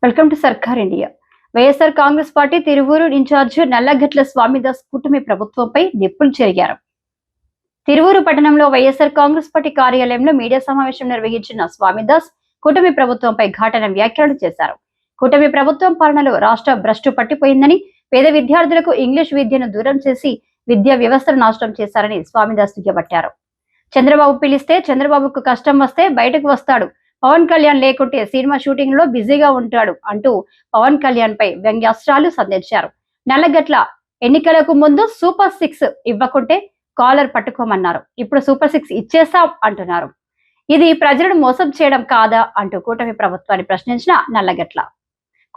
Welcome to Sarkar India. YSR Congress party Tiruvuru incharge Nallagatla Swamidas కూటమి ప్రభుత్వంపై నిప్పులు చెరిగారు. తిరువూరు పట్టణంలో వైఎస్ఆర్ కాంగ్రెస్ పార్టీ కార్యాలయంలో మీడియా సమావేశం నిర్వహించిన స్వామిదాస్ కూటమి ప్రభుత్వంపై ఘాటన వ్యాఖ్యలు చేశారు. కూటమి ప్రభుత్వం పాలనలో రాష్ట్ర భ్రష్టు పట్టిపోయిందని, పేద విద్యార్థులకు ఇంగ్లీష్ విద్యను దూరం చేసి విద్యా వ్యవస్థను నాశనం చేశారని స్వామిదాస్ దుయ్యబట్టారు. చంద్రబాబు పిలిస్తే చంద్రబాబుకు కష్టం వస్తే బయటకు వస్తాడు, పవన్ కళ్యాణ్ లేకుంటే సినిమా షూటింగ్ లో బిజీగా ఉంటాడు అంటూ పవన్ కళ్యాణ్ పై వ్యంగ్యాస్త్రాలు సంధించారు. నల్లగట్ల ఎన్నికలకు ముందు సూపర్ 6 ఇవ్వకుంటే కాలర్ పట్టుకోమన్నారు. ఇప్పుడు సూపర్ 6 ఇచ్చేస్తాం అంటున్నారు. ఇది ప్రజలను మోసం చేయడం కాదా అంటూ కూటమి ప్రభుత్వాన్ని ప్రశ్నించిన నల్లగట్ల,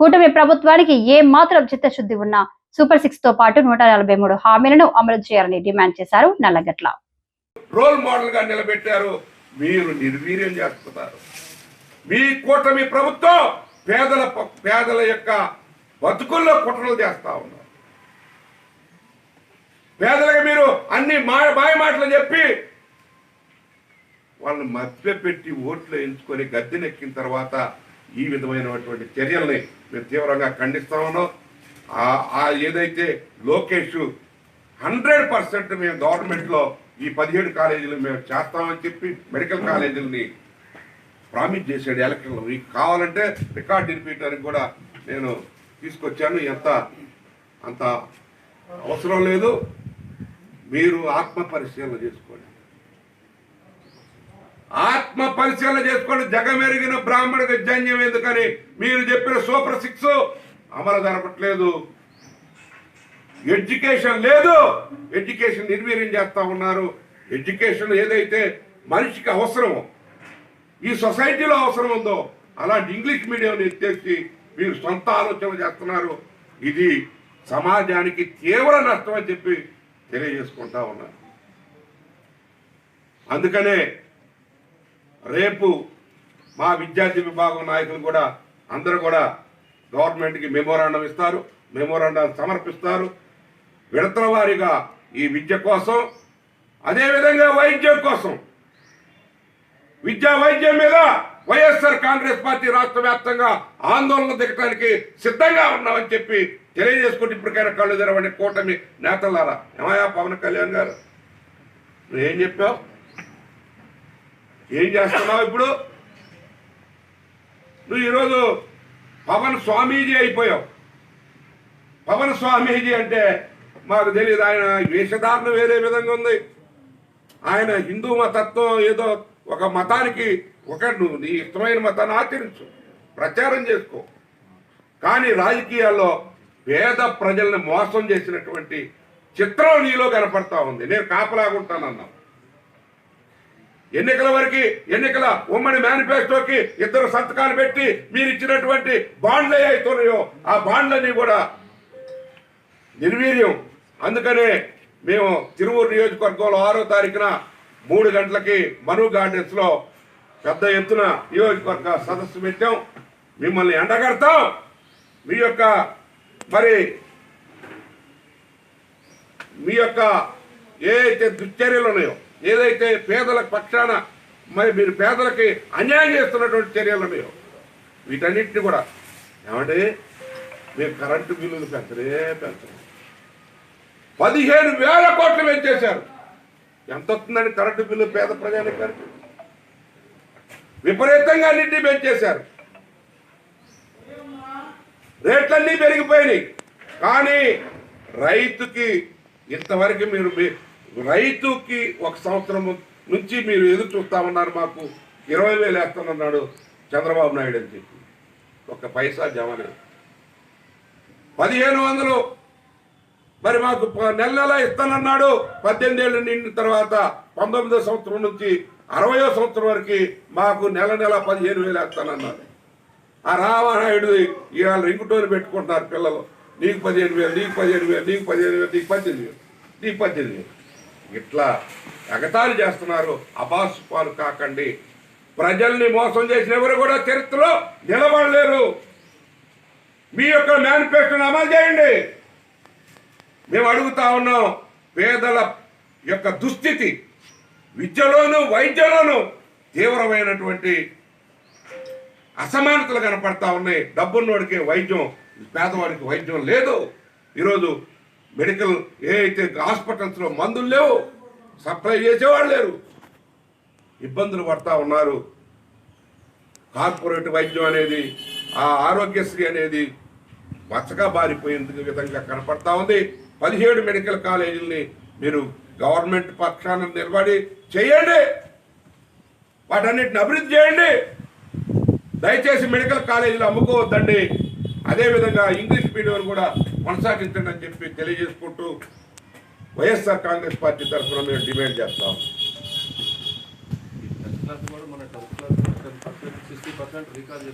కూటమి ప్రభుత్వానికి ఏ మాత్రం చిత్తశుద్ధి ఉన్నా సూపర్ 6 తో పాటు 143 హామీలను అమలు చేయాలని డిమాండ్ చేశారు నల్లగట్ల. రోల్ మోడల్ గా నిలబెట్టారు, మీరు నిర్వీర్యం చేస్తున్నారు. మీ కూటమి ప్రభుత్వం పేదల యొక్క బతుకుల్లో కుట్రలు చేస్తా ఉన్నారు. పేదలకు మీరు అన్ని మాయ మాటలు చెప్పి వాళ్ళని మభ్యపెట్టి ఓట్లు ఎంచుకొని గద్దెనెక్కిన తర్వాత ఈ విధమైనటువంటి చర్యల్ని మేము తీవ్రంగా ఖండిస్తా ఉన్నాం. ఏదైతే లోకేష్ 100% మేము గవర్నమెంట్లో ఈ 17 కాలేజీలు మేము చేస్తామని చెప్పి మెడికల్ కాలేజీలని ప్రామిస్ చేశాడు ఎలక్షన్లో. మీకు కావాలంటే రికార్డ్ వినిపించడానికి కూడా నేను తీసుకొచ్చాను. అంత అవసరం లేదు. మీరు ఆత్మ పరిశీలన చేసుకోండి. జగమెరిగిన బ్రాహ్మణుడికి జన్యం ఎందుకని మీరు చెప్పిన సూపర్ 6 అమలు జరపట్లేదు. ఎడ్యుకేషన్ లేదు, ఎడ్యుకేషన్ నిర్వీర్యం చేస్తా ఉన్నారు. ఎడ్యుకేషన్ ఏదైతే మనిషికి అవసరమో, ఈ సొసైటీలో అవసరం ఉందో అలాంటి ఇంగ్లీష్ మీడియం ఎత్తేసి మీరు సొంత ఆలోచన చేస్తున్నారు. ఇది సమాజానికి తీవ్ర నష్టం అని చెప్పి తెలియజేసుకుంటా ఉన్నారు. అందుకనే రేపు మా విద్యార్థి విభాగం నాయకులు కూడా అందరూ కూడా గవర్నమెంట్కి మెమోరాండం ఇస్తారు, మెమోరాండాలు సమర్పిస్తారు. విడతల వారీగా ఈ విద్య కోసం, అదేవిధంగా వైద్యం కోసం, వైద్యం మీద వైఎస్ఆర్ కాంగ్రెస్ పార్టీ రాష్ట్ర వ్యాప్తంగా ఆందోళన దిగటానికి సిద్ధంగా ఉన్నామని చెప్పి తెలియజేసుకుంటే ఇప్పటికైనా కళ్ళు తెరవండి కూటమి నేతలారా. ఏమయ్యా పవన్ కళ్యాణ్ గారు, నువ్వేం చెప్పావు? ఏం చేస్తున్నావు? ఇప్పుడు నువ్వు ఈరోజు పవన్ స్వామీజీ అయిపోయావు. పవన్ స్వామీజీ అంటే మాకు తెలియదు. ఆయన వేషధారణ వేరే విధంగా ఉంది. ఆయన హిందూ మతత్వం ఏదో ఒక మతానికి నువ్వు నీ ఇష్టమైన మతాన్ని ఆచరించు, ప్రచారం చేసుకో. కానీ రాజకీయాల్లో పేద ప్రజల్ని మోసం చేసినటువంటి చిత్రం నీలో కనపడతా ఉంది. నేను కాపలాగుంటానన్నావు. ఎన్నికల ఉమ్మడి మేనిఫెస్టోకి 2 సంతకాలు పెట్టి మీరు ఇచ్చినటువంటి బాండ్లు అవుతున్నాయో ఆ బాండ్లన్నీ కూడా నిర్వీర్యం. అందుకనే మేము తిరువూరు నియోజకవర్గంలో 6వ తారీఖున 3 గంటలకి మను గార్డెన్స్లో పెద్ద ఎత్తున నియోజకవర్గ సదస్సు పెట్టాం. మిమ్మల్ని ఎండగడతాం. మీ యొక్క ఏదైతే దుశ్చర్యలు ఉన్నాయో, ఏదైతే పేదల పక్షాన మీరు పేదలకి అన్యాయం చేస్తున్నటువంటి చర్యలు ఉన్నాయో వీటన్నిటిని కూడా ఏమంటే మేము కరెంటు బిల్లులు పెంచరు. 15,000 కోట్లు పెంచేశారు. ఎంత వస్తుందని కరెంటు బిల్లు పేద ప్రజానికానికి? విపరీతంగా అన్నింటినీ పెంచేశారు. రేట్లన్నీ పెరిగిపోయినాయి. కానీ రైతుకి ఇంతవరకు రైతుకి 1 సంవత్సరం నుంచి మీరు ఎదురు చూస్తా ఉన్నారు. మాకు 20,000 వేస్తానన్నాడు చంద్రబాబు నాయుడు అని చెప్పి 1 పైసా జమ లేదు. 1,500 మరి మాకు నెల ఇస్తానన్నాడు. 18 ఏళ్ళు నిండిన తర్వాత 19వ సంవత్సరం నుంచి 60వ సంవత్సరం వరకు మాకు నెల 15,000 వేస్తానన్నాడు. ఆ రామానాయుడు ఇవాళ రింగుటోని పెట్టుకుంటున్నారు పిల్లలు. నీకు 15,000, నీకు 15,000, నీకు 15,000, నీకు 18,000, నీకు 18,000. ఇట్లా ఎగతాళి చేస్తున్నారు. అబాసు పాలు కాకండి. ప్రజల్ని మోసం చేసిన ఎవరు కూడా చరిత్రలో నిలబడలేరు. మీ యొక్క మేనిఫెస్టోని అమలు చేయండి. మేము అడుగుతా ఉన్నాం. పేదల యొక్క దుస్థితి విద్యలోను వైద్యంలోను తీవ్రమైనటువంటి అసమానతలు కనపడతా ఉన్నాయి. డబ్బున్నోడికి వైద్యం, పేదవాడికి వైద్యం లేదు. ఈరోజు మెడికల్ అయితే హాస్పిటల్స్లో మందులు లేవు, సప్లై చేసేవాళ్ళు లేరు, ఇబ్బందులు పడతా ఉన్నారు. కార్పొరేట్ వైద్యం అనేది, ఆ ఆరోగ్యశ్రీ అనేది మచ్చగా బారిపోయేందుకు విధంగా కనపడతా ఉంది. 17 మెడికల్ కాలేజీలని మీరు గవర్నమెంట్ పక్షాన నిలబడి చేయండి, వాటన్నిటిని అభివృద్ధి చేయండి. దయచేసి మెడికల్ కాలేజీలు అమ్ముకోవద్దండి. అదేవిధంగా ఇంగ్లీష్ మీడియం కూడా కొనసాగించండి అని చెప్పి తెలియజేసుకుంటూ వైఎస్ఆర్ కాంగ్రెస్ పార్టీ తరఫున మేము డిమాండ్ చేస్తాం. మన 10% 60% రికార్డ్